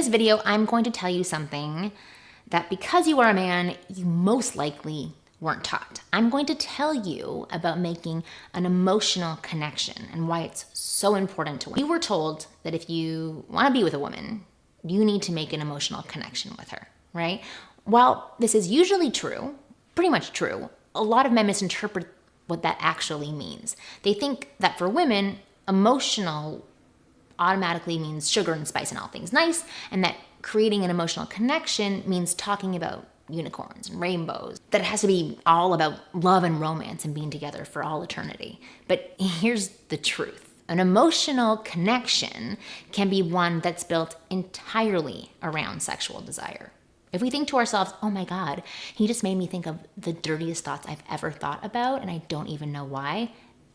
this video, I'm going to tell you something that because you are a man, you most likely weren't taught. I'm going to tell you about making an emotional connection and why it's so important to women. You were told that if you want to be with a woman, you need to make an emotional connection with her, right? While this is usually true, pretty much true, a lot of men misinterpret what that actually means. They think that for women, emotional automatically means sugar and spice and all things nice, and that creating an emotional connection means talking about unicorns and rainbows, that it has to be all about love and romance and being together for all eternity. But here's the truth. An emotional connection can be one that's built entirely around sexual desire. If we think to ourselves, oh my God, he just made me think of the dirtiest thoughts I've ever thought about and I don't even know why,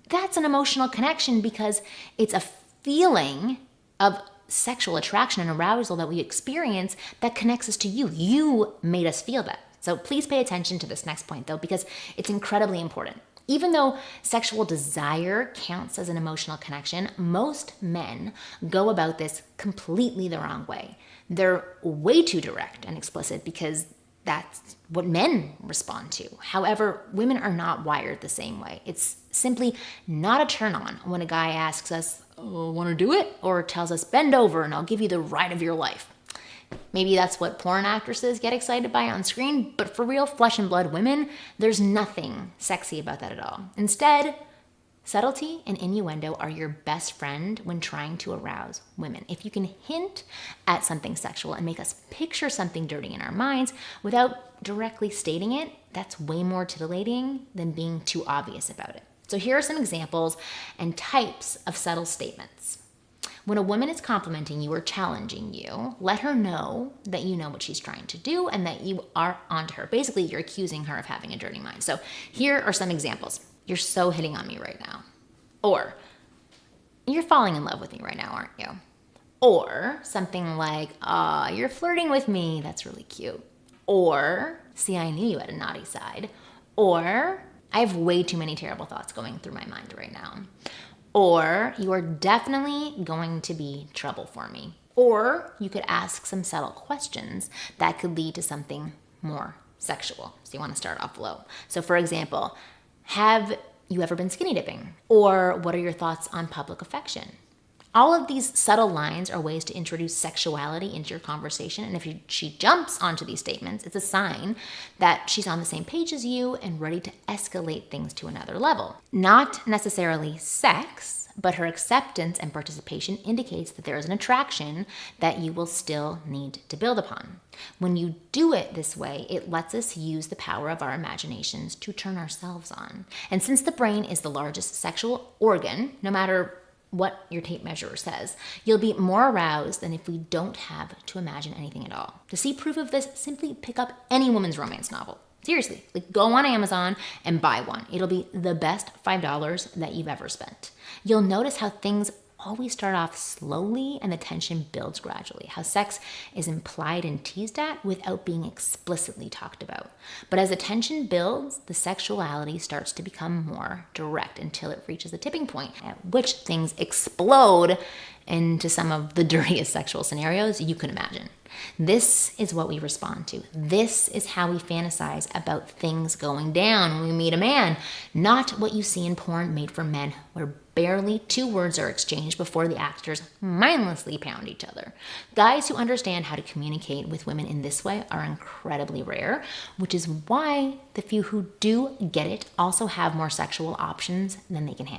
that's an emotional connection because it's a feeling of sexual attraction and arousal that we experience that connects us to you. You made us feel that. So please pay attention to this next point though, because it's incredibly important. Even though sexual desire counts as an emotional connection, most men go about this completely the wrong way. They're way too direct and explicit because that's what men respond to. However, women are not wired the same way. It's simply not a turn on when a guy asks us, oh, want to do it? Or tells us, bend over and I'll give you the ride of your life. Maybe that's what porn actresses get excited by on screen, but for real flesh and blood women, there's nothing sexy about that at all. Instead, subtlety and innuendo are your best friend when trying to arouse women. If you can hint at something sexual and make us picture something dirty in our minds without directly stating it, that's way more titillating than being too obvious about it. So here are some examples and types of subtle statements. When a woman is complimenting you or challenging you, let her know that you know what she's trying to do and that you are onto her. Basically, you're accusing her of having a dirty mind. So here are some examples. You're so hitting on me right now. Or, you're falling in love with me right now, aren't you? Or something like, you're flirting with me. That's really cute. Or, see, I knew you had a naughty side. Or, I have way too many terrible thoughts going through my mind right now. Or, you are definitely going to be trouble for me. Or, you could ask some subtle questions that could lead to something more sexual. So you want to start off low. So for example, have you ever been skinny dipping? Or what are your thoughts on public affection? All of these subtle lines are ways to introduce sexuality into your conversation. And if she jumps onto these statements, it's a sign that she's on the same page as you and ready to escalate things to another level. Not necessarily sex, but her acceptance and participation indicates that there is an attraction that you will still need to build upon. When you do it this way, it lets us use the power of our imaginations to turn ourselves on. And since the brain is the largest sexual organ, no matter what your tape measure says, you'll be more aroused than if we don't have to imagine anything at all. To see proof of this, simply pick up any woman's romance novel. Seriously, go on Amazon and buy one. It'll be the best $5 that you've ever spent. You'll notice how things always start off slowly and the tension builds gradually. How sex is implied and teased at without being explicitly talked about. But as the tension builds, the sexuality starts to become more direct until it reaches the tipping point at which things explode into some of the dirtiest sexual scenarios you can imagine. This is what we respond to. This is how we fantasize about things going down when we meet a man, not what you see in porn made for men, where barely 2 words are exchanged before the actors mindlessly pound each other. Guys who understand how to communicate with women in this way are incredibly rare, which is why the few who do get it also have more sexual options than they can handle.